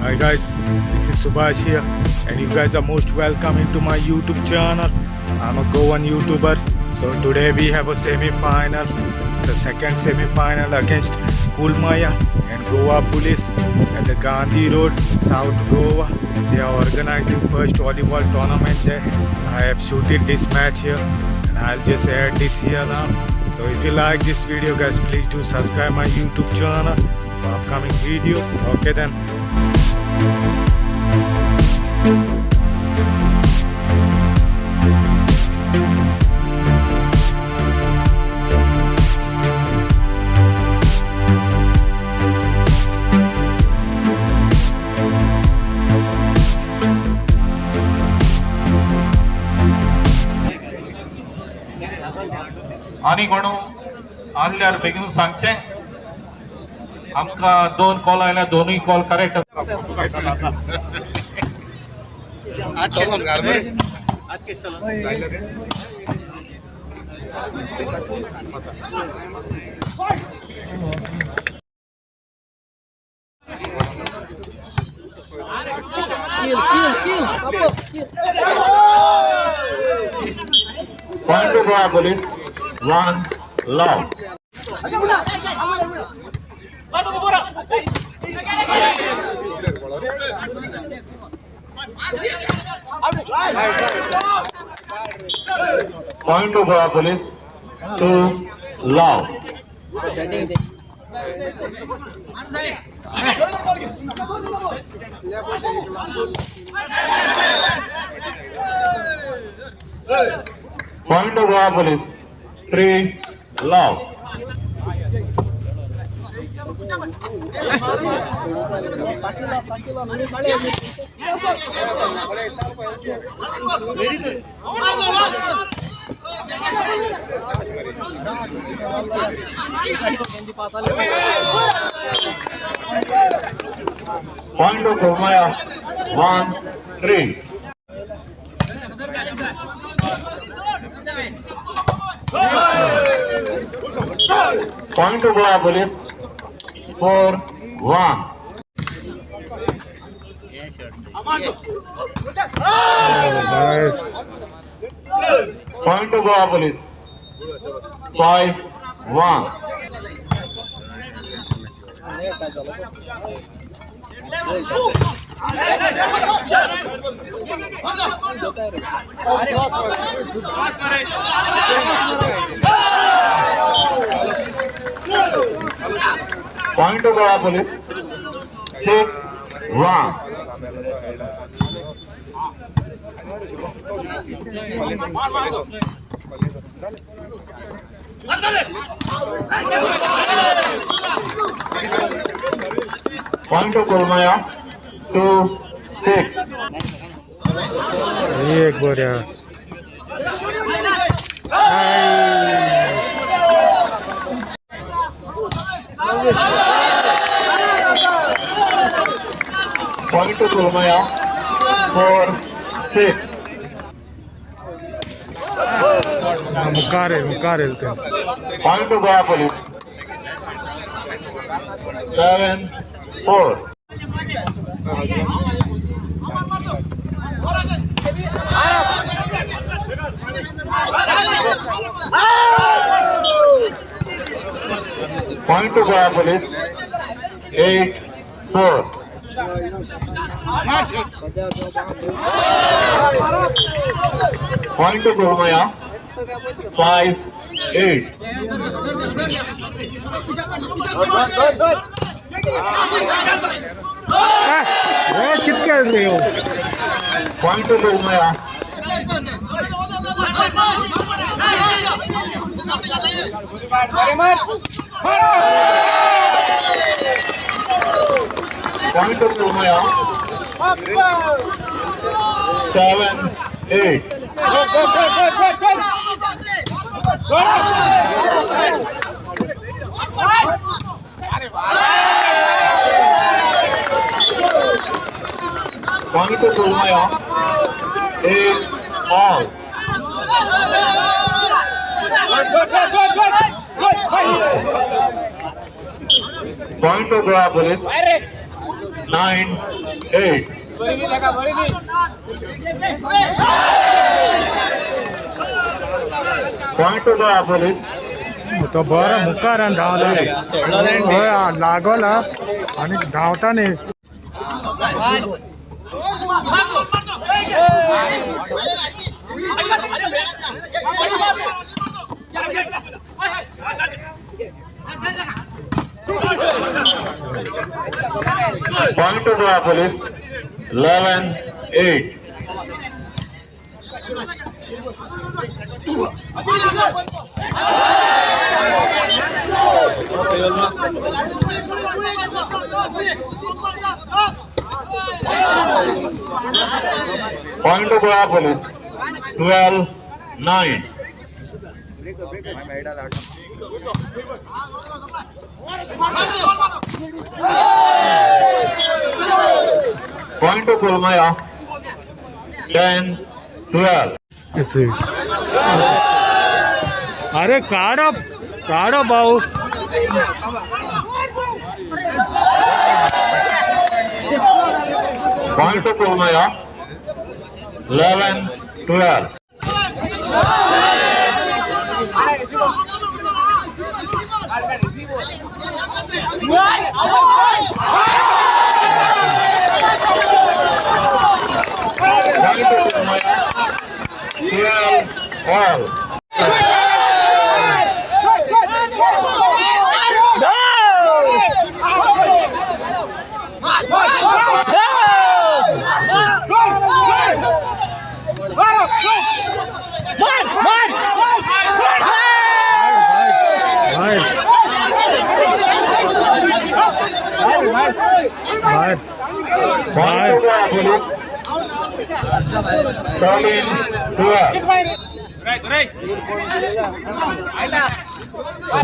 Hi guys, this is Subhash here and you guys are most welcome into my YouTube channel. I'm a Goan YouTuber. So today we have a semi-final. It's a second semi-final against Kulamaya and Goa Police at the Gandhi Road, South Goa. They are organizing first volleyball tournament there. I have shooted this match here and I'll just add this here now. So if you like this video guys, please do subscribe my YouTube channel for upcoming videos. Okay then. आणि कोण आल्यार बेगीन सांगचे आमका 2 call आयला दोनूय call correct Point to Goa Police, 1 love. Point to Goa Police, 2 love. Point to Goa Police, 3 love. Point to Kulamaya, 1 3. Point to Goa Police, 4 1. Point to Goa Police, 5 1. Point to Goa Police, 6 1. Point to Kulamaya, 2 6. एक बार यार Point to Kulamaya, 4 6. मुकारेल Point to Goa Police, 7 4. Point to Goa Police, 8 4. Point to Kulamaya, 5 8. कितके रहे हो Point to Kulamaya, 7 8. Point to Kulamaya, 8 all. Point to Goa Police, 9, 8. Point to Goa Police. तो बरं मुखार आणि धावला लागला आणि धावता नाही. Point to Goa Police. 11, 8. Point to Goa Police. 12, 9. Point to Kulamaya. 10, 12. अरे काढा काढा भाऊ. Point to Kulamaya. 11, 12. All.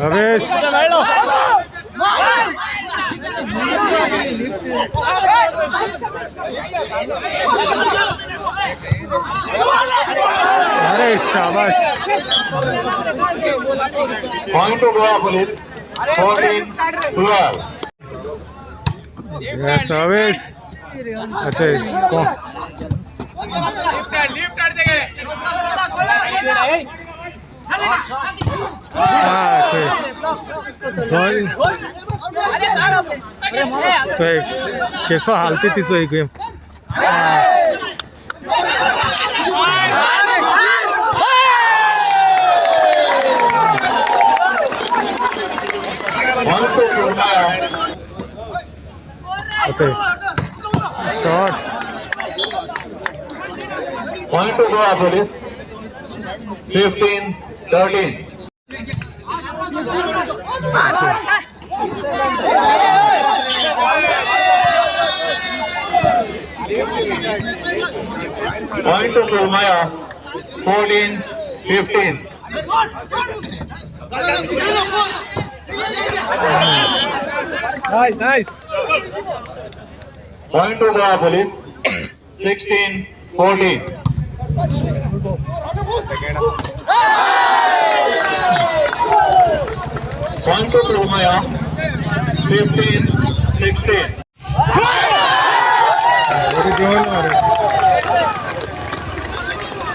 Ramesh अरे शाबाश. Point to Goa Police. 14, 12. Yes Ramesh. अच्छा कौन केसो हालते तिचो एक game. Okay. Shot. Point to Goa Police. 15, 13. Point to Kulamaya. 14, 15. Nice. Point to Goa Police. 16, 14. Point to Kulamaya. 15, 16.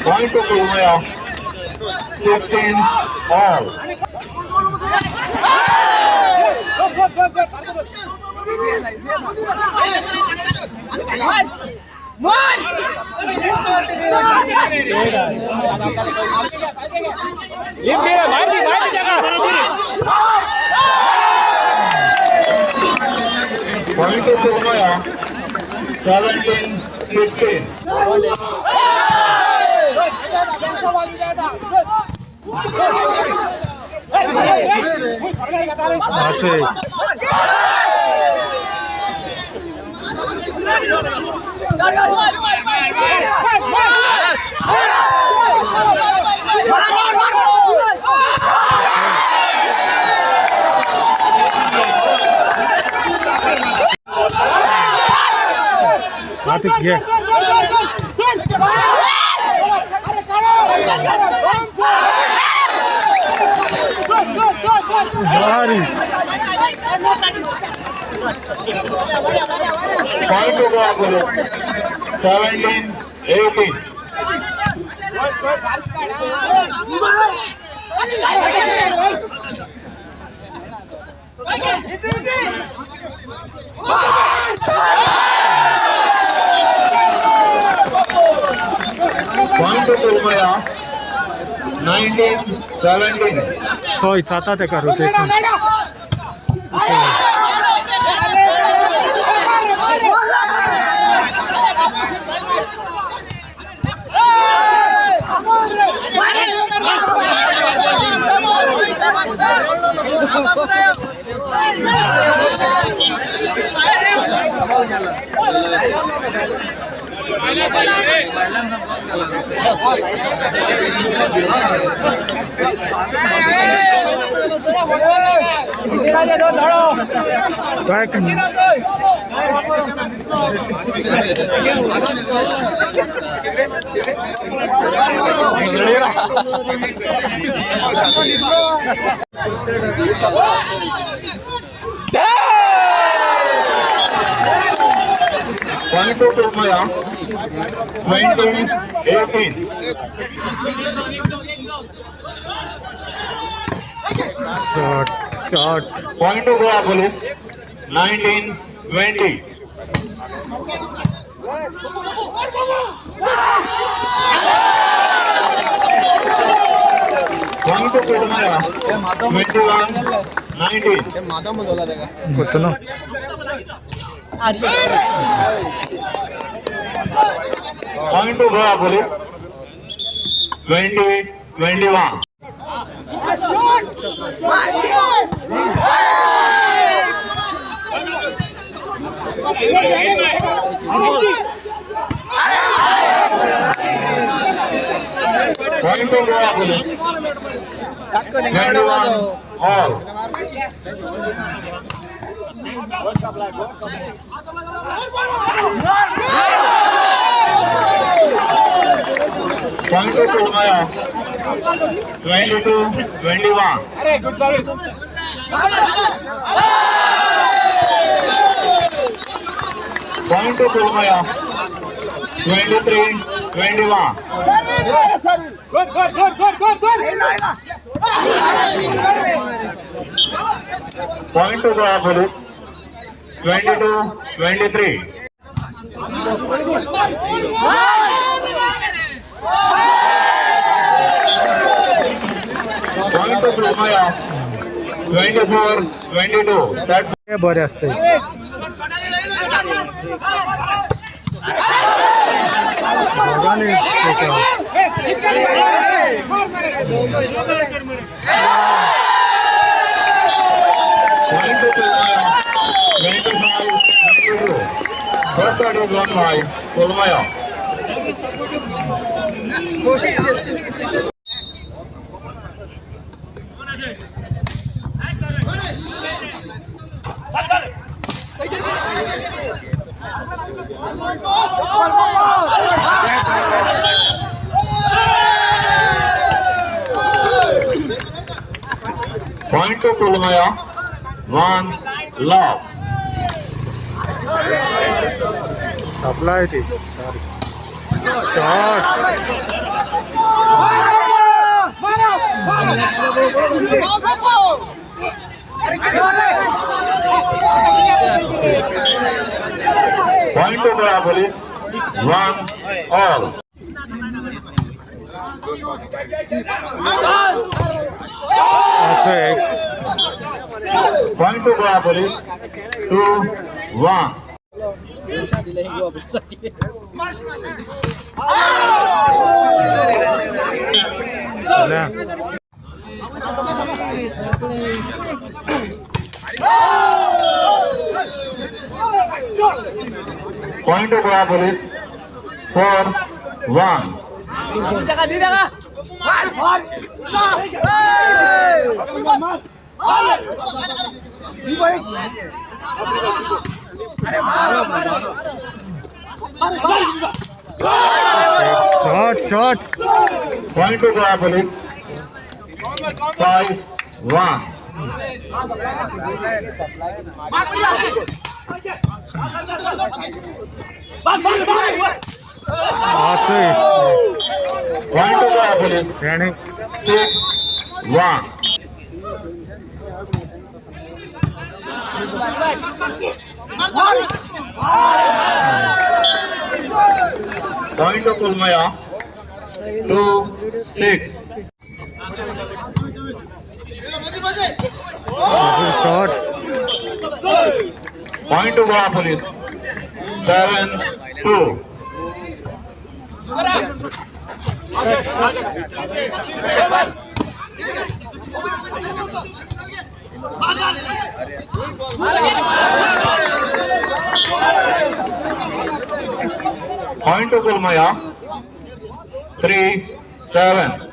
Point to Kulamaya. 16, all. Point to Kulamaya. 17, 16. Point to Goa Police. 17-18. Point to Kulamaya. 19-17. होय जाता तेका rotation काय Point to Kulamaya. 20-18. Shot Point to Goa Police. 19-20. Point to Kulamaya. 21-19. कुठं Point to Goa Police. 20-21. Point to Goa Police. 21 all. Point to Kulamaya. 22-21. Point to Kulamaya. 23-21. Point to Goa Police. 22-23. Point to Kulamaya. 24-22. That बरे असते point to Kulamaya. 25-22. First shot is won by Kulamaya. Point to Kulamaya. 1 love. आपला आहे ते shot Point to Goa Police. 1 all. असं एक Point to Goa Police. 2-1. झाल्या. Point to Goa Police. 4-1. Shot Point to Goa Police. 5-1. Point to Goa Police. Running. 6-1. Point to Kulamaya. 2-6. Shot. Point to Goa Police. 7-2. Point to Kulamaya. 3-7.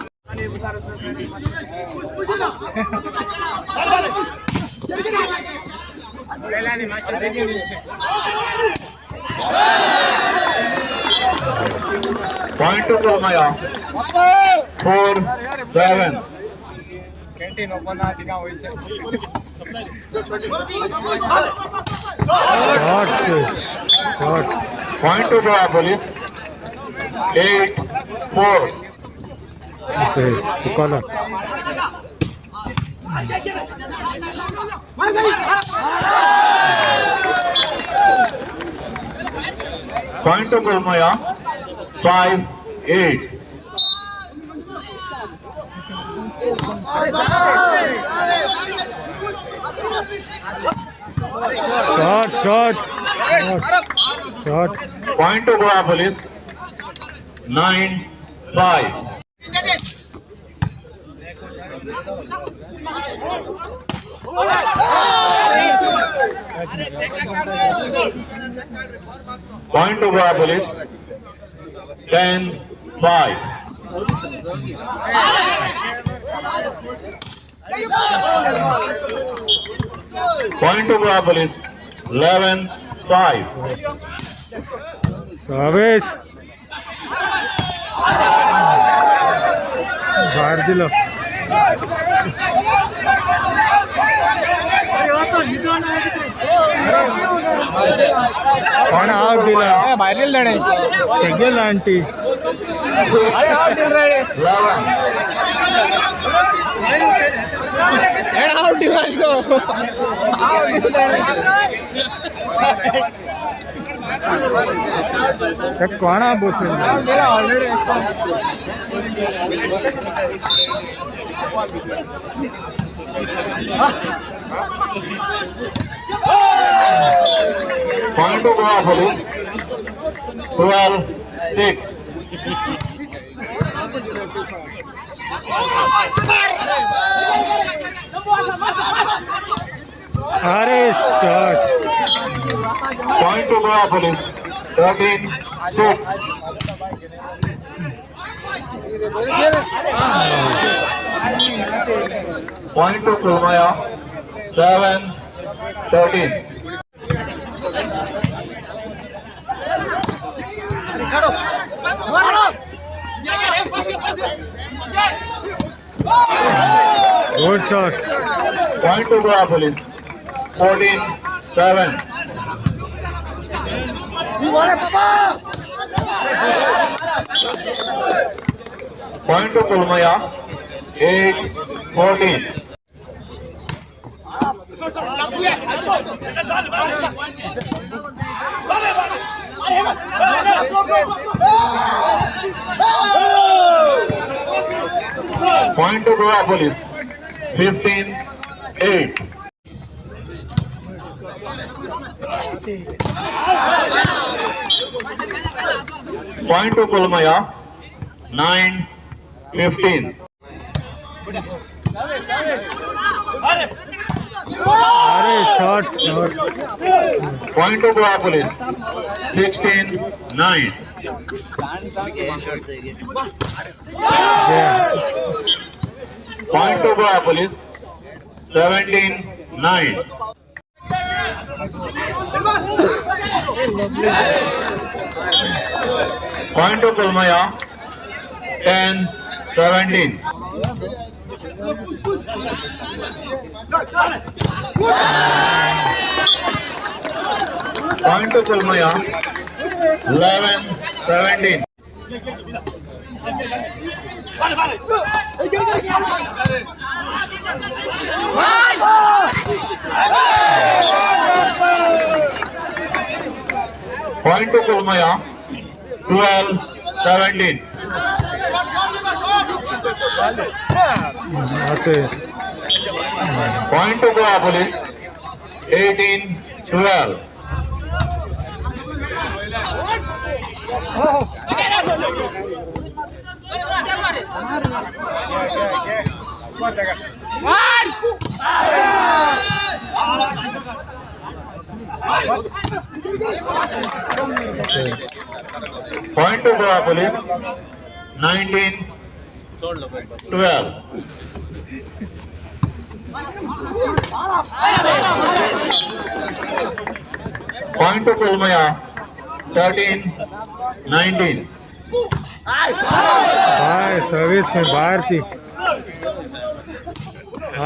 Point to Kulamaya. 4-7. Shot. Point to Goa Police. 8-4. Okay, to color. Point to Kulamaya. 5-8. Shot. Point to Goa Police. 9-5. Point to Goa Police. 10-5. Point to Goa Police. 11-5. Service. बाहर दिलो. कोण out दिला? बाहेर लढाई. गेल aunty. 11. Out दिला इसको. कोण बसून Point to Goa Police. 12-6. अरे shot. Point to Goa Police. 14-6. Point to Kulamaya. 7-13. Good shot. Point to Goa Police. 14-7. Point to Kulamaya. 8-14. Point to Goa Police. 15-8. Point to Kulamaya. 9-15. अरे shot. Point to Goa Police. 16-9. Point to Goa Police. 17-9. Point to Kulamaya. 10-17. Point to Kulamaya. 11-17. Point to Kulamaya. 12-17. Point to Goa Police. 18-12. Point to Goa Police. 19-12. Point to Kulamaya. 13-19. भाई service में बाहर थी.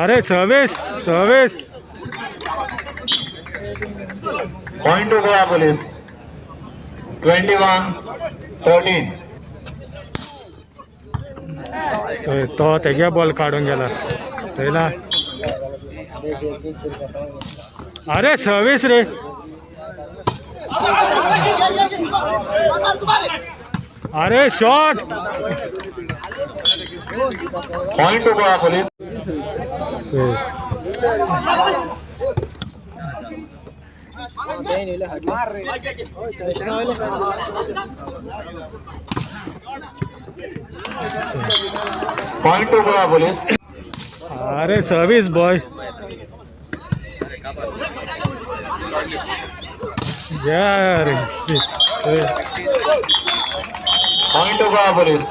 अरे service service. Point to Goa Police. 21-13. तो तेग्या ball काढून गेला पहिला. अरे सर्विस रे. अरे shot. Point to Goa Police. Point to Goa Police. अरे सर्विस बॉय. यार Point to Goa Police.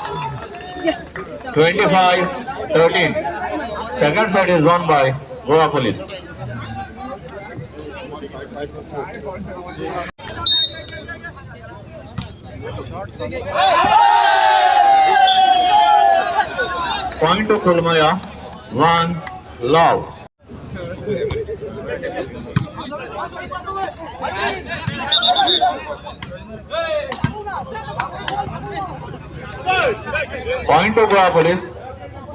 25-13. Second set is won by Goa Police. Point to Kulamaya. 1 love. Point to Goa Police.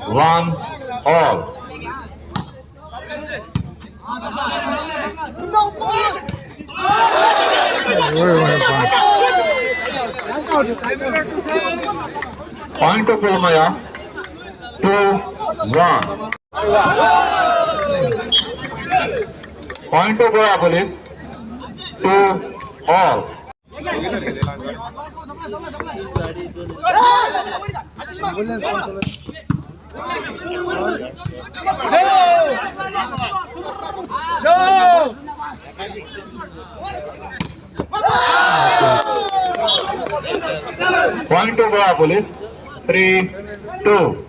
1 all. Point to Kulamaya. 2-1. Point to Goa Police. 2 all. Point to Goa Police. 3-2.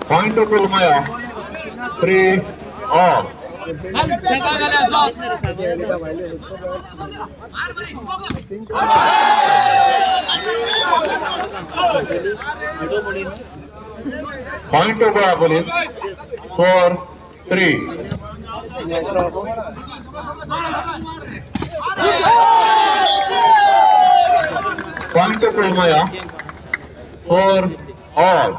Point to Kulamaya. 3 all. Point to Goa Police. 4-3. Point to Kulamaya. 4 all.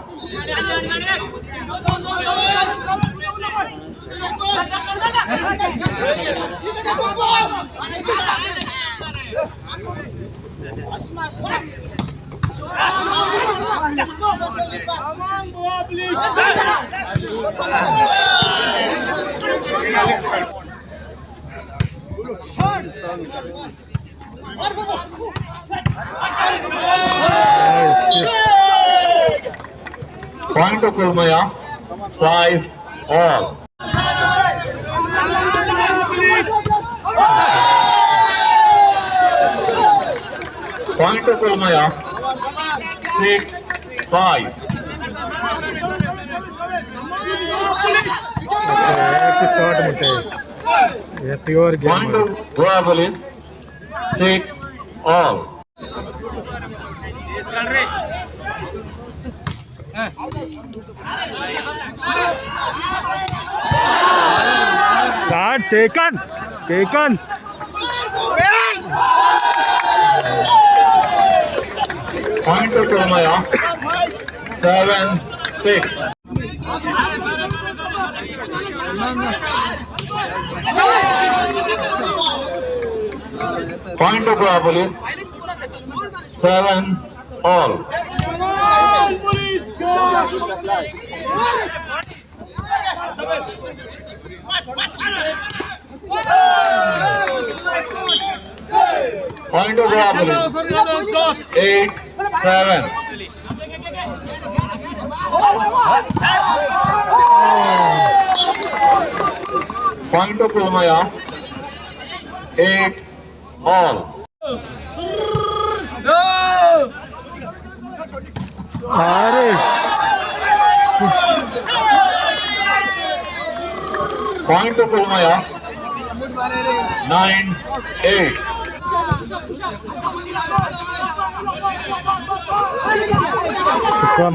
Point to Kulamaya. 5 all. Point to Kulamaya. 6-5. Shot म्हणते ये pure Point game to Goa Police. 6 all. Start taken. Point to Kulamaya. 7-6. Point to Goa Police. 7 all. Point to Goa Police. 8-7. Point to Kulamaya. 8 all. अरे Point to Kulamaya. 9-8.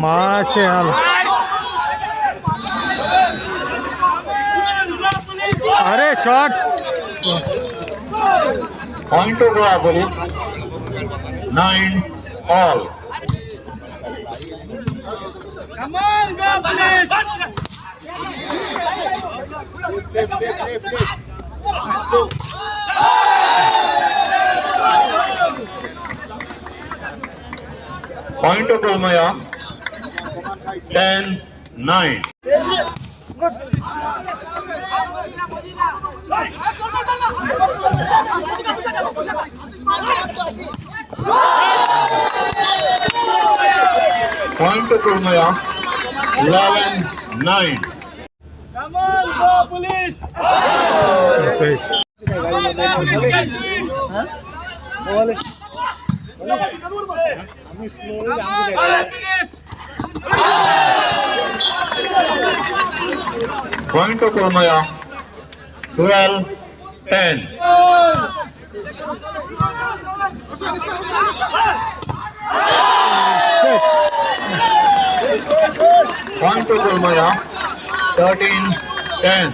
माश है यार. अरे shot. Point to Goa Police. 9 all. Come on, go police! Point to Kulamaya. 10-9. Point to Kulamaya. 11-9. Come on, go police! Point to Kulamaya. 12-10. Point to Kulamaya. 13-10.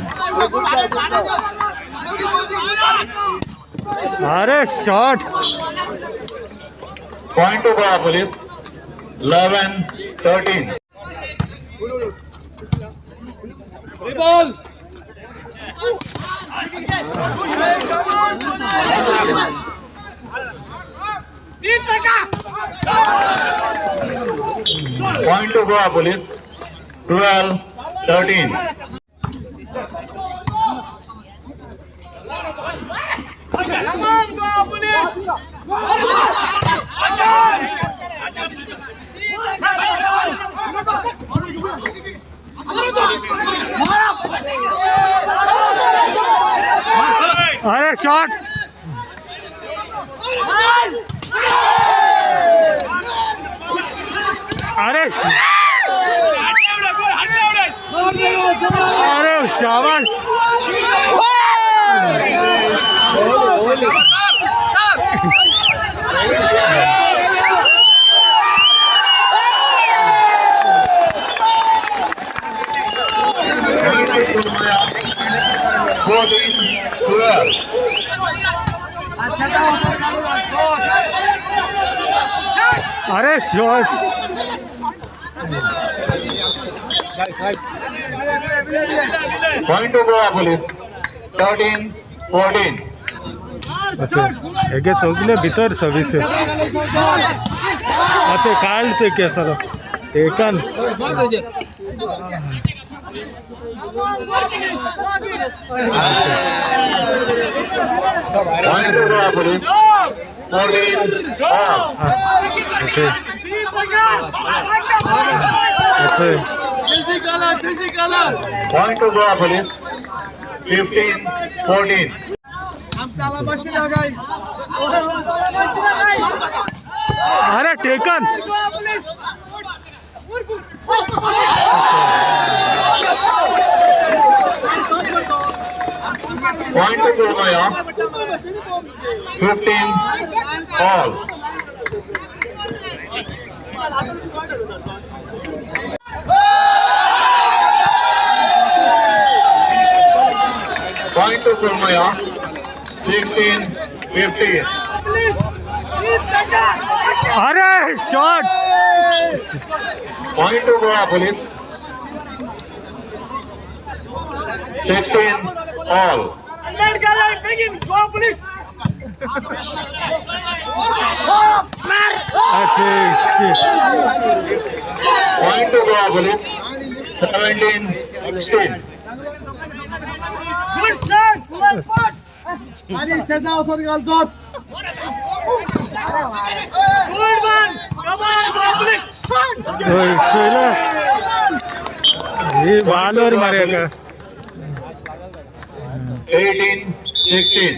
अरे shot. Point to Goa Police. 11-13. Point to Goa Police. 12-13. Come on, go police! अरे shot. अरे अरे शाबाश. Point to Kulamaya. 14-12. अरे shot. Point to Goa Police. 13-14. अच्छा हेगे सगळे भितर service. अच्छा काढते के sir taken. Point to Goa Police. 14-all. अच्छा Point to Goa Police. 15-14. अरे taken. Point to Kulamaya. 15 all. Point to Kulamaya. 16-15. अरे shot Point to Goa Police. 16 all. Goa Police. अच्छे Point to Goa Police. 17-16. Good shot. Good shot. Good one. Come on, Goa Police. ये bowler मारेगा 18-16.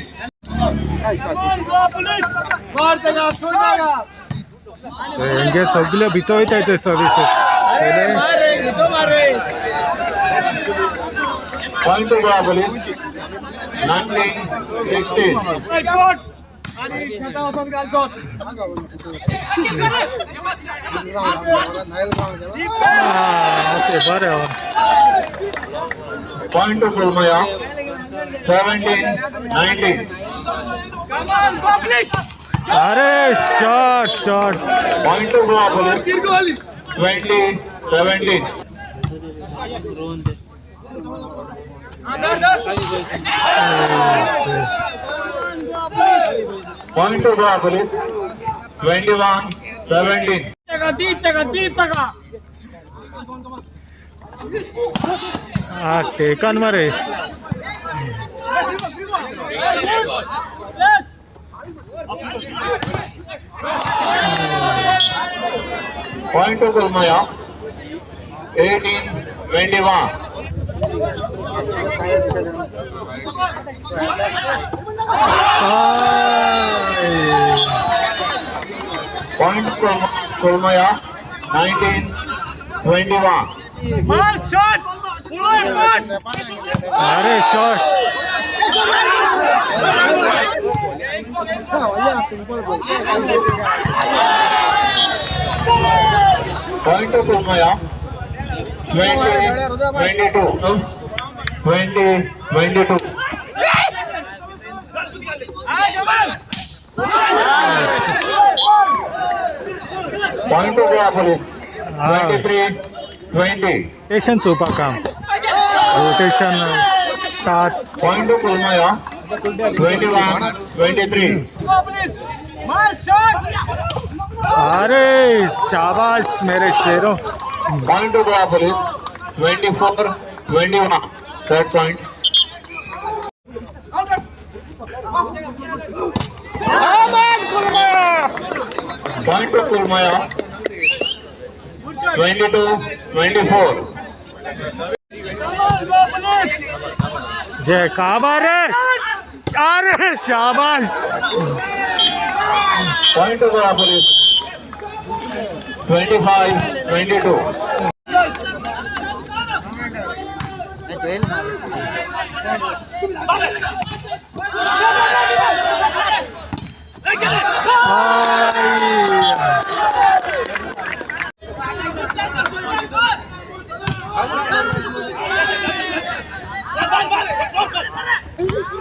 Come on, Goa Police. यांचे सगळे भितो येते service Point to Goa Police. 19-16. Good. Okay बरं Point to Kulamaya. 17-19. Come on, Goa Police. अरे shot shot Point to Goa Police. 20-17. Point to Goa Police. 21-17. हा taken मारे Yes. Point to Kulamaya. 18-21. Point to Kulamaya. 19-21. One shot. One shot. अरे shot Point to Kulamaya. 20-22. 20-22. Point to Goa Police. 23-20. Rotation सोपा काम rotation start Point to Kulamaya. 21-23. Goa Police. One shot. अरे शाबाश मेरे शेरों Point to Goa Police. 24-21. Third point. Come on, Kulamaya. Point to Kulamaya. 22-24. Come on, Goa Police. जय काबा रे अरे शाबाश Point to Goa Police. 25-22.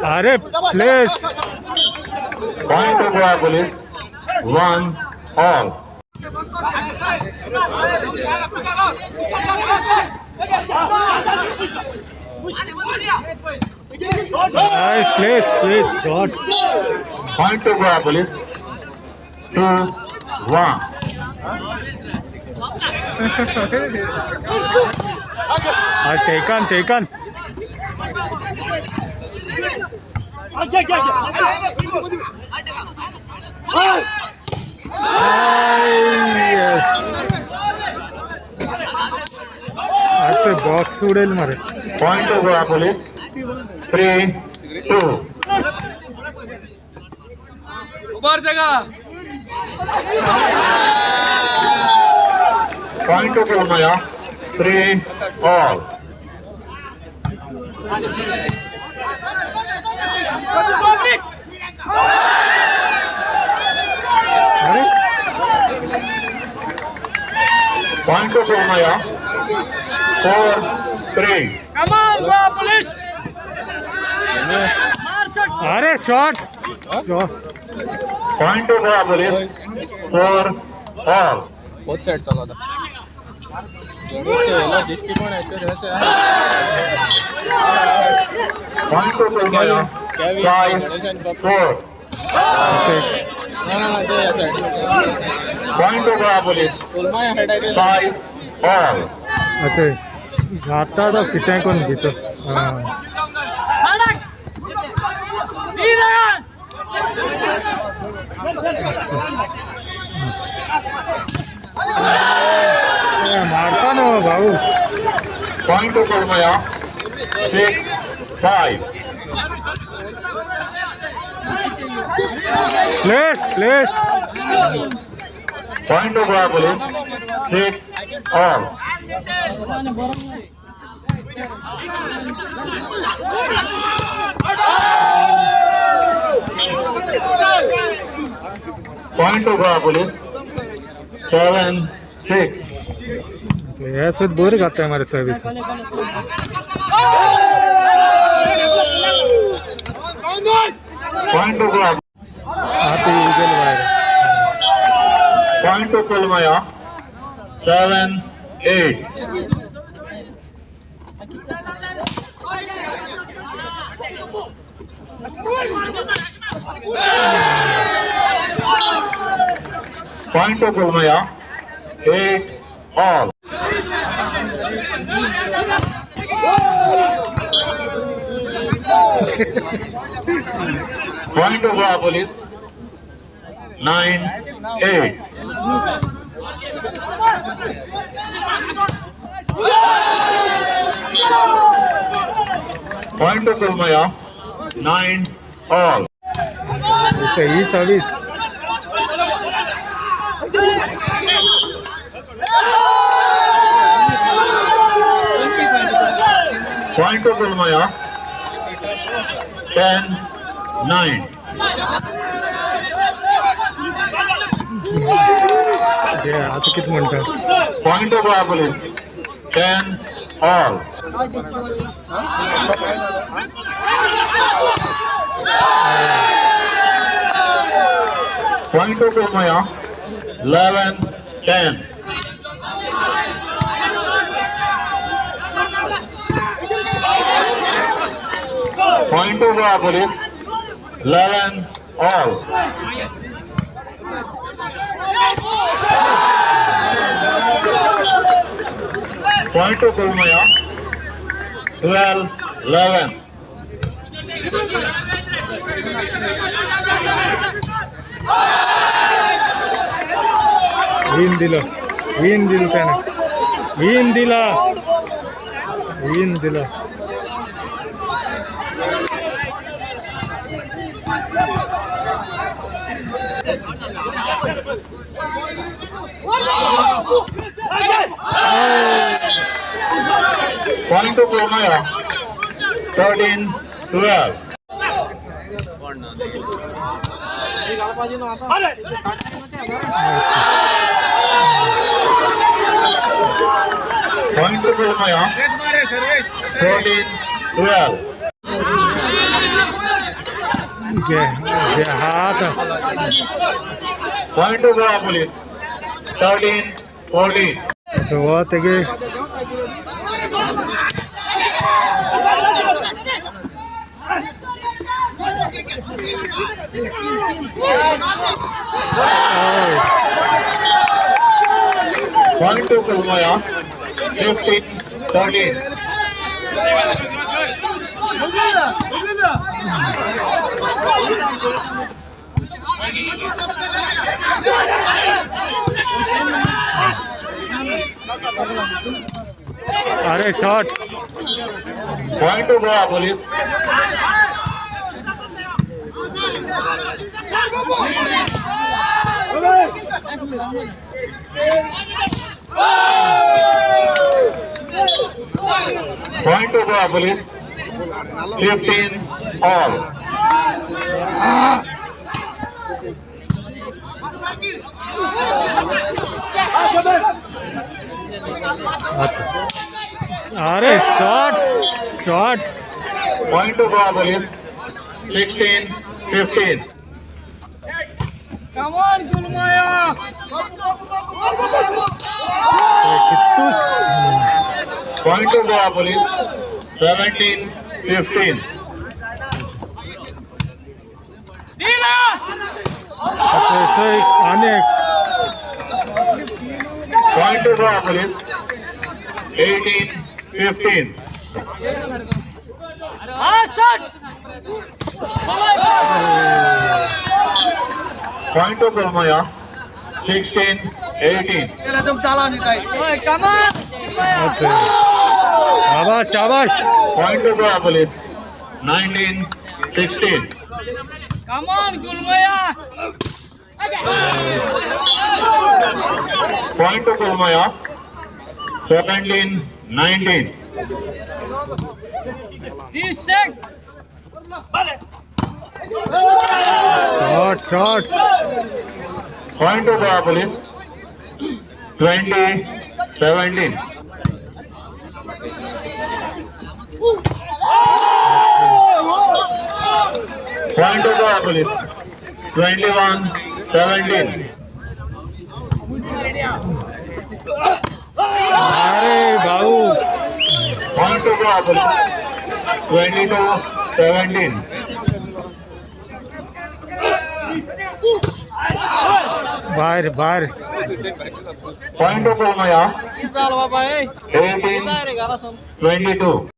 अरे place Point to Goa Police. 1 all. Nice place shot Point to Goa Police. 2-1. Taken आता box उडेल मारे Point to Goa Police. 3-2. Point to Kulamaya. 3 all. Public. अरे Point to Kulamaya. 4-3. Come on, Goa Police. Mark shot. अरे shot Point to Goa Police. 4-all. बहुत side चला था जिसकी पण ऐसे रहते हैं Point to Kulamaya. 5-4. ना ते या side Point to Goa Police. कुलमाया हेड आहे 5-all. अच्छा आता तो किती कोण घेतो हां Anak. Tidak. मारता ना भाऊ Point to Kulamaya. 6-5. Place Point to Goa Police. 6-all. Point to Goa Police. 7-6. ऐसे बोर करते हैं हमारे सर्विस Point to Goa. आते ही गेल बाहेर Point to Kulamaya. 7-8. Point to Kulamaya. 8-all. Point to Goa Police. 9-8. Point to Kulamaya. 9-all. अच्छा ही service Point to Kulamaya. 10-9. आता किती म्हणतात Point to Goa Police. 10-all. Point to Kulamaya. 11-10. Point to Goa Police. 11-all. Point to Kulamaya. 12-11. Win दिलं त्याने win दिला Point to Kulamaya. 13-12. Point to Kulamaya. 14-12. हाथ Point to Goa Police. 13-14. ತೆಗೆ Point to Kulamaya. 15-13. अरे shot Point to Goa Police. Point to Goa Police. 15-all. अरे shot shot Point to Goa Police. 16-15. Come on, Kulamaya. Point to Goa Police. 17-15. Dila. अनेक Point to Goa Police. 18-15. Hard shot. Point to Kulamaya. 16-18. Hey, come on. Kulamaya. शाबाश शाबाश Point to Goa Police. 19-16. Come on, Kulamaya. Point to Kulamaya. 17-19. This sec. Shot shot Point to Goa Police. 20-17. Point to Goa Police. 21-17. अरे बाबू Point to Goa Police. 22-17. बाहर बाहर Point to Kulamaya. 18-22.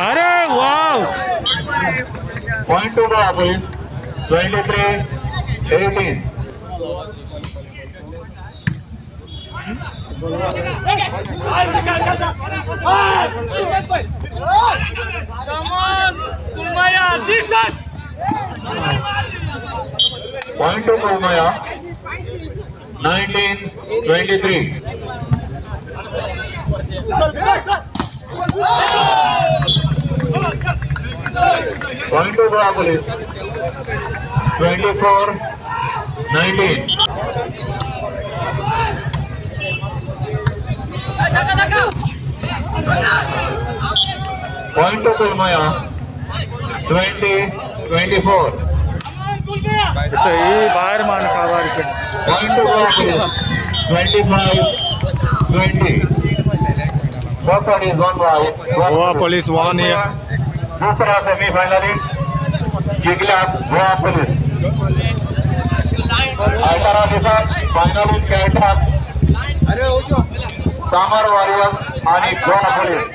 अरे वाव Point to Goa Police. 23-18. Come on, Kulamaya. This shot. Point to Kulamaya. 19-23. Point to Goa Police. 24-19. Point to Kulamaya. 20-24. Come on, Kulamaya. ये बाहर मान खाबार के Point to Goa Police. 25-20. First one is won by Goa police one है दूसरा semifinalist जिगला Goa police आयतारा दिवसात finalist खेळतात सामर वॉरियर्स आणि गोवा पुलिस